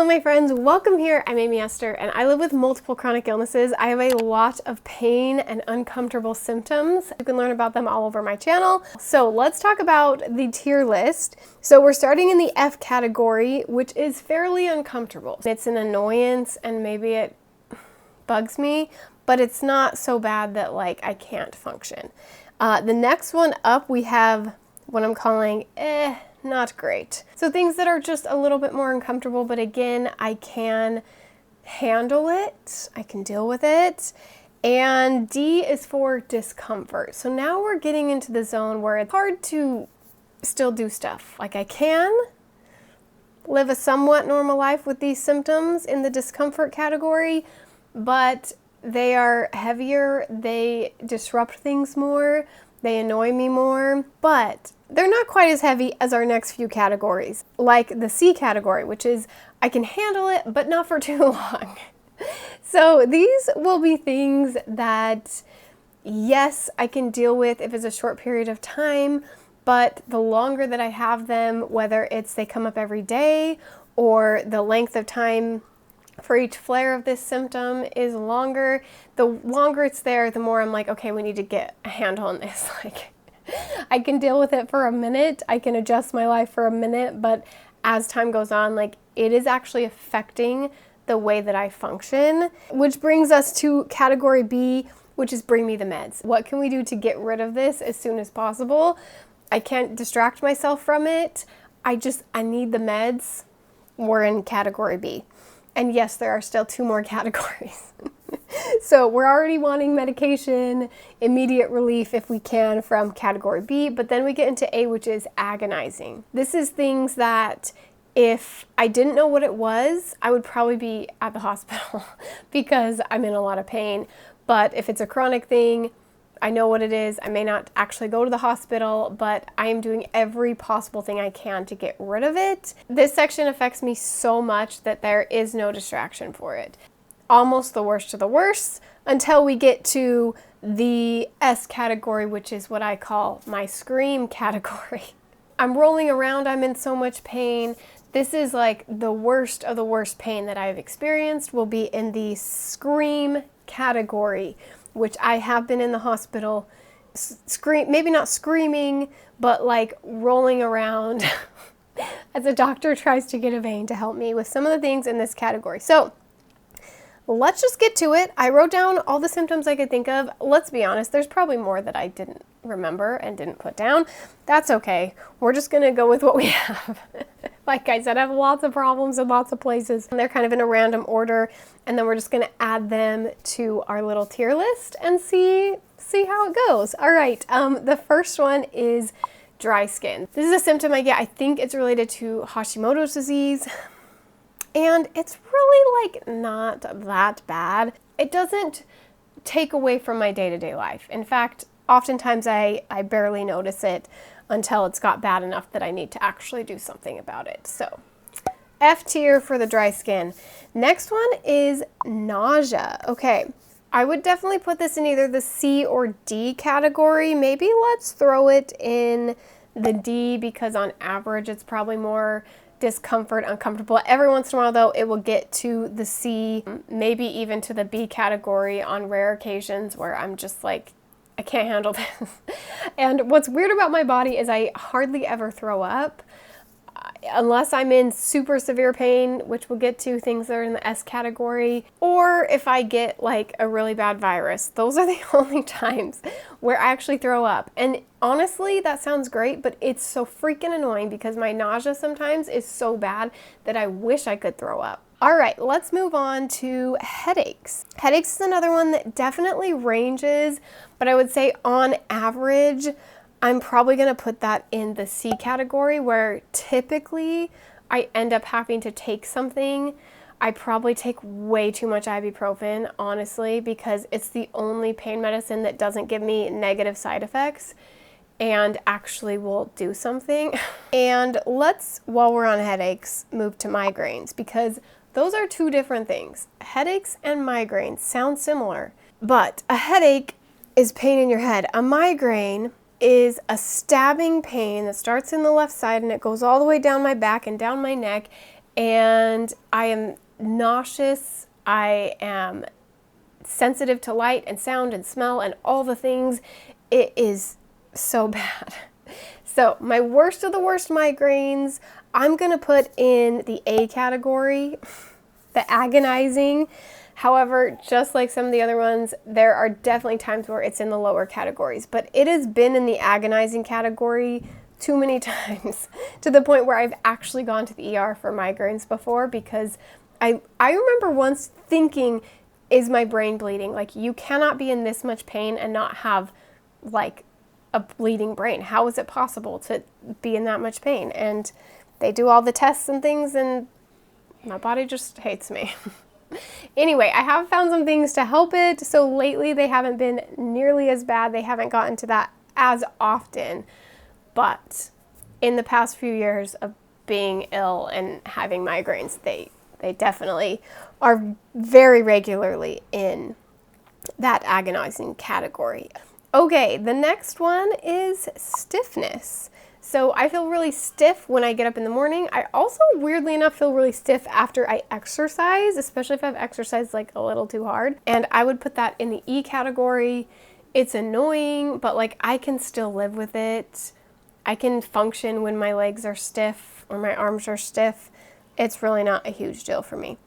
Hello my friends, welcome here. I'm Aimee Esther and I live with multiple chronic illnesses. I have a lot of pain and uncomfortable symptoms. You can learn about them all over my channel. So let's talk about the tier list. So we're starting in the F category, which is fairly uncomfortable. It's an annoyance and maybe it bugs me, but it's not so bad that like I can't function. The next one up we have what I'm calling not great. So things that are just a little bit more uncomfortable, but again, I can handle it. I can deal with it. And D is for discomfort. So now we're getting into the zone where it's hard to still do stuff. Like I can live a somewhat normal life with these symptoms in the discomfort category, but they are heavier, they disrupt things more, they annoy me more, but they're not quite as heavy as our next few categories, like the C category, which is I can handle it, but not for too long. So these will be things that, yes, I can deal with if it's a short period of time, but the longer that I have them, whether it's they come up every day or the length of time for each flare of this symptom is longer, the longer it's there, the more I'm like, okay, we need to get a handle on this. Like, I can deal with it for a minute, I can adjust my life for a minute, but as time goes on, like it is actually affecting the way that I function, which brings us to category B, which is bring me the meds. What can we do to get rid of this as soon as possible? I can't distract myself from it. I need the meds. We're in category B. And yes, there are still 2 more categories. So we're already wanting medication, immediate relief if we can from category B, but then we get into A, which is agonizing. This is things that if I didn't know what it was, I would probably be at the hospital because I'm in a lot of pain. But if it's a chronic thing, I know what it is. I may not actually go to the hospital, but I am doing every possible thing I can to get rid of it. This section affects me so much that there is no distraction for it. Almost the worst of the worst until we get to the S category, which is what I call my scream category. I'm rolling around, I'm in so much pain. This is like the worst of the worst pain that I've experienced will be in the scream category, which I have been in the hospital, maybe not screaming, but like rolling around as a doctor tries to get a vein to help me with some of the things in this category. So let's just get to it. I wrote down all the symptoms I could think of. Let's be honest, there's probably more that I didn't remember and didn't put down. That's okay. We're just gonna go with what we have. Like I said, I have lots of problems in lots of places, and they're kind of in a random order, and then we're just gonna add them to our little tier list and see how it goes. All right, the first one is dry skin. This is a symptom I get. I think it's related to Hashimoto's disease. And it's really like not that bad. It doesn't take away from my day-to-day life. In fact, oftentimes I barely notice it until it's got bad enough that I need to actually do something about it. So F tier for the dry skin. Next one is nausea. Okay, I would definitely put this in either the C or D category. Maybe let's throw it in the D because on average it's probably more discomfort, uncomfortable. Every once in a while though, it will get to the C, maybe even to the B category on rare occasions where I'm just like, I can't handle this. And what's weird about my body is I hardly ever throw up unless I'm in super severe pain, which we'll get to, things that are in the S category, or if I get like a really bad virus. Those are the only times where I actually throw up. And honestly, that sounds great, but it's so freaking annoying because my nausea sometimes is so bad that I wish I could throw up. All right, let's move on to headaches. Headaches is another one that definitely ranges, but I would say on average, I'm probably gonna put that in the C category where typically I end up having to take something. I probably take way too much ibuprofen, honestly, because it's the only pain medicine that doesn't give me negative side effects and actually will do something. And let's, while we're on headaches, move to migraines because those are 2 different things. Headaches and migraines sound similar, but a headache is pain in your head. A migraine is a stabbing pain that starts in the left side and it goes all the way down my back and down my neck, and I am nauseous. I am sensitive to light and sound and smell and all the things. It is so bad. So my worst of the worst migraines, I'm gonna put in the A category, the agonizing. However, just like some of the other ones, there are definitely times where it's in the lower categories, but it has been in the agonizing category too many times to the point where I've actually gone to the ER for migraines before, because I remember once thinking, is my brain bleeding? Like, you cannot be in this much pain and not have like a bleeding brain. How is it possible to be in that much pain? And they do all the tests and things, and my body just hates me. Anyway, I have found some things to help it. So lately they haven't been nearly as bad. They haven't gotten to that as often. But in the past few years of being ill and having migraines, they definitely are very regularly in that agonizing category. Okay, the next one is stiffness. So I feel really stiff when I get up in the morning. I also, weirdly enough, feel really stiff after I exercise, especially if I've exercised like a little too hard. And I would put that in the E category. It's annoying, but like I can still live with it. I can function when my legs are stiff or my arms are stiff. It's really not a huge deal for me.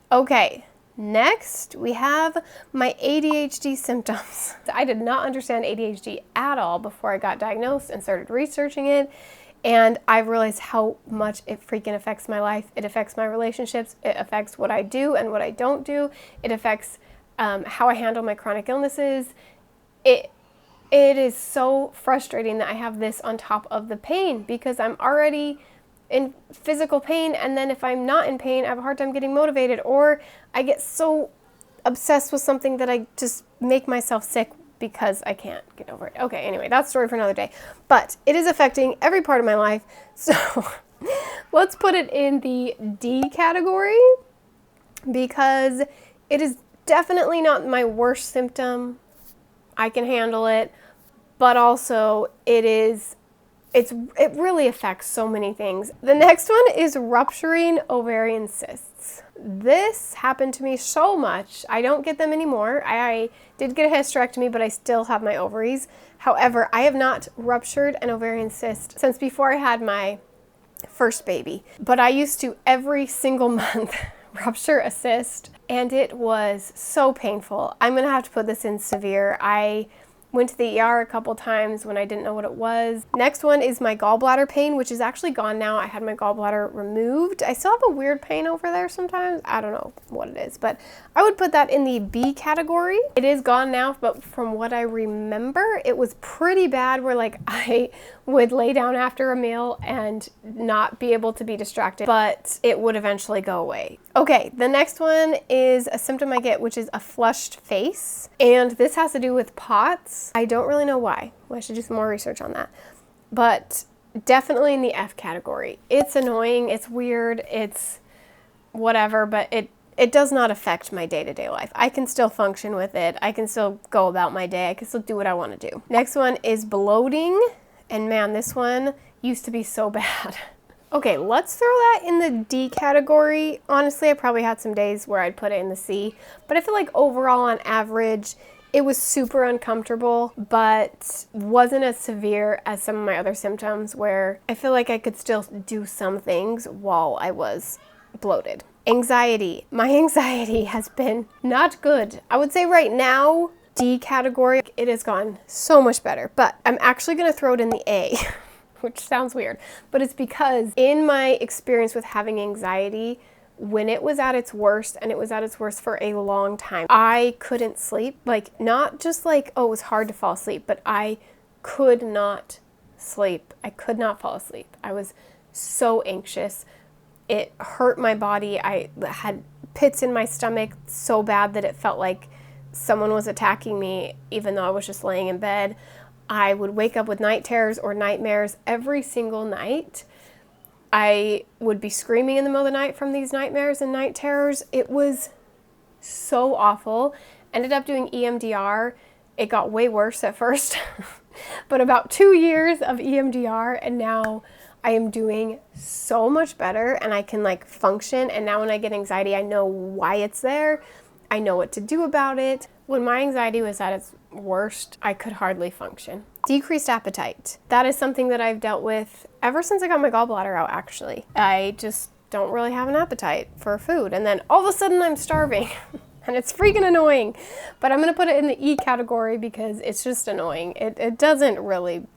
Okay, next we have my ADHD symptoms. I did not understand ADHD at all before I got diagnosed and started researching it. And I realized how much it freaking affects my life. It affects my relationships. It affects what I do and what I don't do. It affects how I handle my chronic illnesses. It is so frustrating that I have this on top of the pain, because I'm already in physical pain, and then if I'm not in pain, I have a hard time getting motivated, or I get so obsessed with something that I just make myself sick because I can't get over it. Okay, anyway, that's a story for another day. But it is affecting every part of my life, so let's put it in the D category, because it is definitely not my worst symptom. I can handle it, but also it really affects so many things. The next one is rupturing ovarian cysts. This happened to me so much. I don't get them anymore. I did get a hysterectomy, but I still have my ovaries. However, I have not ruptured an ovarian cyst since before I had my first baby. But I used to every single month rupture a cyst, and it was so painful. I'm gonna have to put this in severe. I went to the ER a couple times when I didn't know what it was. Next one is my gallbladder pain, which is actually gone now. I had my gallbladder removed. I still have a weird pain over there sometimes. I don't know what it is, but I would put that in the B category. It is gone now, but from what I remember, it was pretty bad, where like I would lay down after a meal and not be able to be distracted, but it would eventually go away. Okay, the next one is a symptom I get, which is a flushed face. And this has to do with POTS. I don't really know why. I should do some more research on that. But definitely in the F category. It's annoying, it's weird, it's whatever, but it does not affect my day-to-day life. I can still function with it. I can still go about my day. I can still do what I want to do. Next one is bloating. And man, this one used to be so bad. Okay, let's throw that in the D category. Honestly, I probably had some days where I'd put it in the C, but I feel like overall on average, it was super uncomfortable, but wasn't as severe as some of my other symptoms, where I feel like I could still do some things while I was bloated. Anxiety. My anxiety has been not good. I would say right now, D category, it has gone so much better, but I'm actually gonna throw it in the A, which sounds weird, but it's because in my experience with having anxiety, when it was at its worst, and it was at its worst for a long time, I couldn't sleep. Like, not just like, oh, it was hard to fall asleep, but I could not sleep. I could not fall asleep. I was so anxious. It hurt my body. I had pits in my stomach so bad that it felt like someone was attacking me, even though I was just laying in bed. I would wake up with night terrors or nightmares every single night. I would be screaming in the middle of the night from these nightmares and night terrors. It was so awful. Ended up doing EMDR. It got way worse at first, but about 2 years of EMDR, and now I am doing so much better and I can like function. And now when I get anxiety, I know why it's there. I know what to do about it. When my anxiety was at its worst, I could hardly function. Decreased appetite. That is something that I've dealt with ever since I got my gallbladder out, actually. I just don't really have an appetite for food. And then all of a sudden I'm starving. And it's freaking annoying. But I'm gonna put it in the E category because it's just annoying. It doesn't really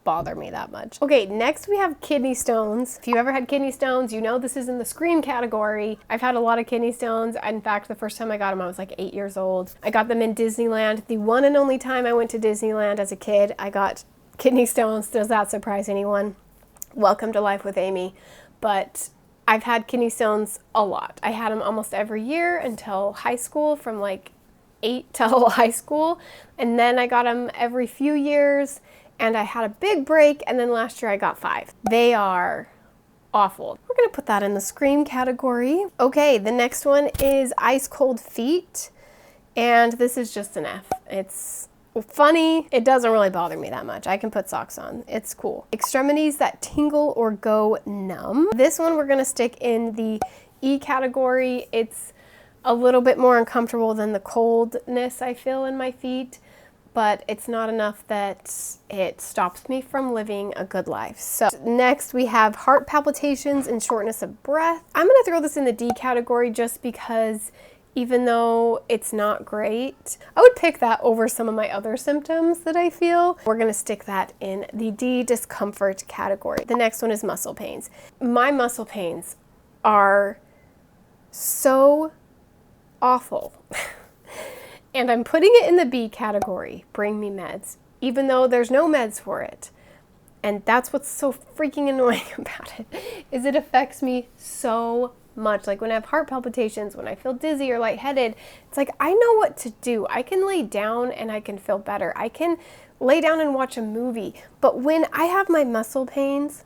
bother me that much. Okay, next we have kidney stones. If you ever had kidney stones, you know this is in the scream category. I've had a lot of kidney stones. In fact, the first time I got them, I was like 8 years old. I got them in Disneyland. The one and only time I went to Disneyland as a kid, I got kidney stones. Does that surprise anyone? Welcome to life with Aimee. But I've had kidney stones a lot. I had them almost every year until high school, from like 8 till high school. And then I got them every few years and I had a big break. And then last year I got 5. They are awful. We're gonna put that in the scream category. Okay, the next one is ice cold feet. And this is just an F. It's funny. It doesn't really bother me that much. I can put socks on. It's cool. Extremities that tingle or go numb. This one we're gonna stick in the E category. It's a little bit more uncomfortable than the coldness I feel in my feet, but it's not enough that it stops me from living a good life. So next we have heart palpitations and shortness of breath. I'm gonna throw this in the D category just because even though it's not great, I would pick that over some of my other symptoms that I feel. We're gonna stick that in the D discomfort category. The next one is muscle pains. My muscle pains are so awful. And I'm putting it in the B category, bring me meds, even though there's no meds for it. And that's what's so freaking annoying about it, is it affects me so much. Like when I have heart palpitations, when I feel dizzy or lightheaded, it's like I know what to do. I can lay down and I can feel better. I can lay down and watch a movie. But when I have my muscle pains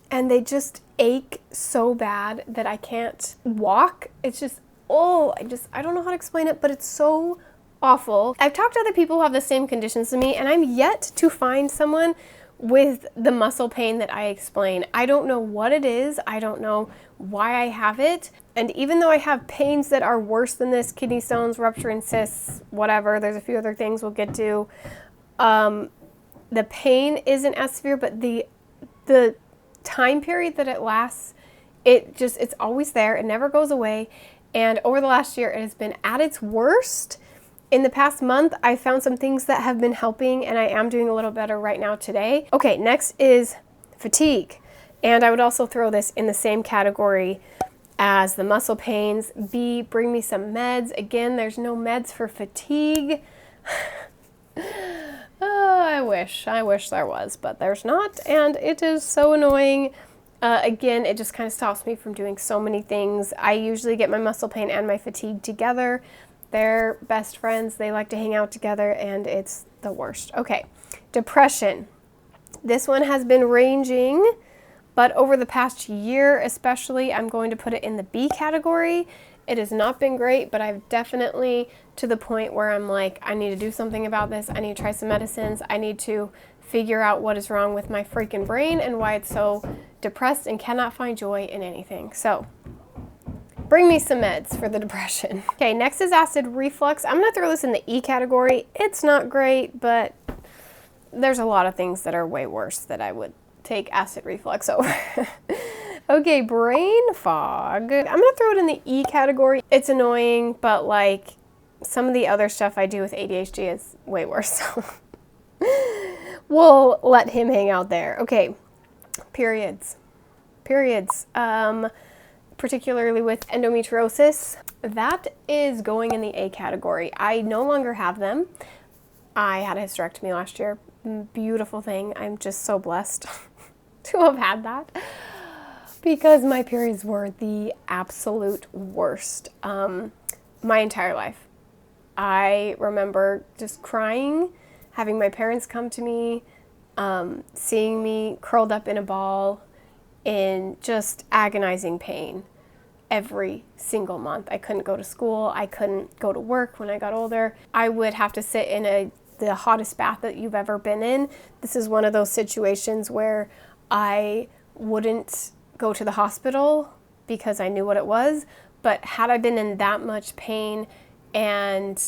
and they just ache so bad that I can't walk, it's just, oh, I don't know how to explain it, but it's so awful. I've talked to other people who have the same conditions as me, and I'm yet to find someone with the muscle pain that I explain. I don't know what it is. I don't know why I have it. And even though I have pains that are worse than this, kidney stones, rupturing cysts, whatever, there's a few other things we'll get to, the pain isn't as severe, but the time period that it lasts, it's always there. It never goes away. And over the last year, it has been at its worst. In the past month, I found some things that have been helping, and I am doing a little better right now today. Okay, next is fatigue. And I would also throw this in the same category as the muscle pains. B, bring me some meds. Again, there's no meds for fatigue. Oh, I wish there was, but there's not, and it is so annoying. Again, it just kind of stops me from doing so many things. I usually get my muscle pain and my fatigue together. They're best friends. They like to hang out together, and it's the worst. Okay, depression. This one has been ranging, but over the past year especially, I'm going to put it in the B category. It has not been great, but I've definitely to the point where I'm like, I need to do something about this. I need to try some medicines. I need to figure out what is wrong with my freaking brain and why it's so depressed and cannot find joy in anything. So bring me some meds for the depression. Okay, next is acid reflux. I'm gonna throw this in the E category. It's not great, but there's a lot of things that are way worse that I would take acid reflux over. Okay, brain fog. I'm gonna throw it in the E category. It's annoying, but like some of the other stuff I do with ADHD is way worse. So we'll let him hang out there. Okay, periods. Particularly with endometriosis, that is going in the A category. I no longer have them. I had a hysterectomy last year. Beautiful thing. I'm just so blessed to have had that because my periods were the absolute worst my entire life. I remember just crying, having my parents come to me, seeing me curled up in a ball in just agonizing pain every single month. I couldn't go to school. I couldn't go to work when I got older. I would have to sit in the hottest bath that you've ever been in. This is one of those situations where I wouldn't go to the hospital because I knew what it was. But had I been in that much pain and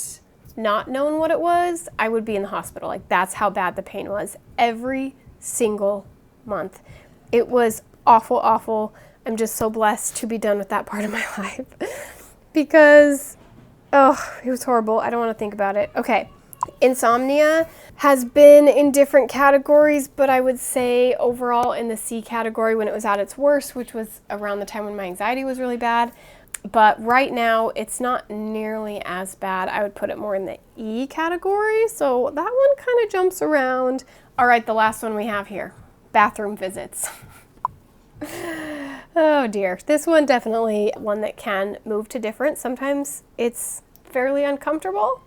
not known what it was, I would be in the hospital. Like, that's how bad the pain was every single month. It was awful, awful. I'm just so blessed to be done with that part of my life because, oh, it was horrible. I don't want to think about it. Okay. Insomnia has been in different categories, but I would say overall in the C category when it was at its worst, which was around the time when my anxiety was really bad. But right now, it's not nearly as bad. I would put it more in the E category. So that one kind of jumps around. All right, the last one we have here, bathroom visits. Oh dear. This one definitely one that can move to different. Sometimes it's fairly uncomfortable.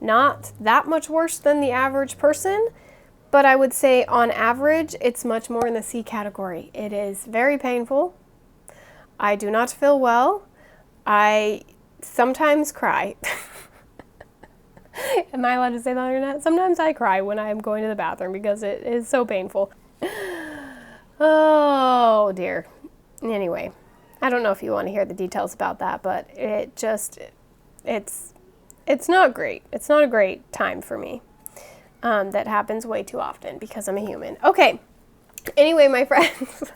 Not that much worse than the average person, but I would say on average, it's much more in the C category. It is very painful. I do not feel well. I sometimes cry. Am I allowed to say that on the internet? Sometimes I cry when I'm going to the bathroom because it is so painful. Oh dear. Anyway, I don't know if you want to hear the details about that, but it's not great. It's not a great time for me. That happens way too often because I'm a human. Okay. Anyway, my friends.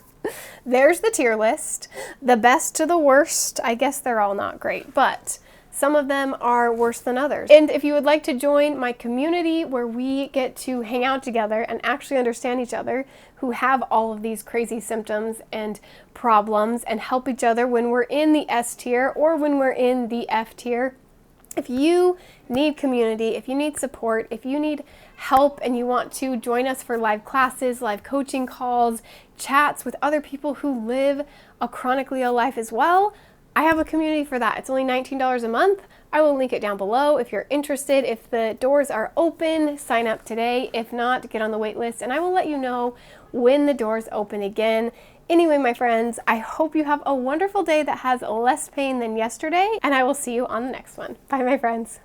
There's the tier list. The best to the worst. I guess they're all not great, but some of them are worse than others. And if you would like to join my community where we get to hang out together and actually understand each other who have all of these crazy symptoms and problems and help each other when we're in the S tier or when we're in the F tier, if you need community, if you need support, if you need help and you want to join us for live classes, live coaching calls, chats with other people who live a chronically ill life as well, I have a community for that. It's only $19 a month. I will link it down below if you're interested. If the doors are open, sign up today. If not, get on the wait list and I will let you know when the doors open again. Anyway, my friends, I hope you have a wonderful day that has less pain than yesterday, and I will see you on the next one. Bye, my friends.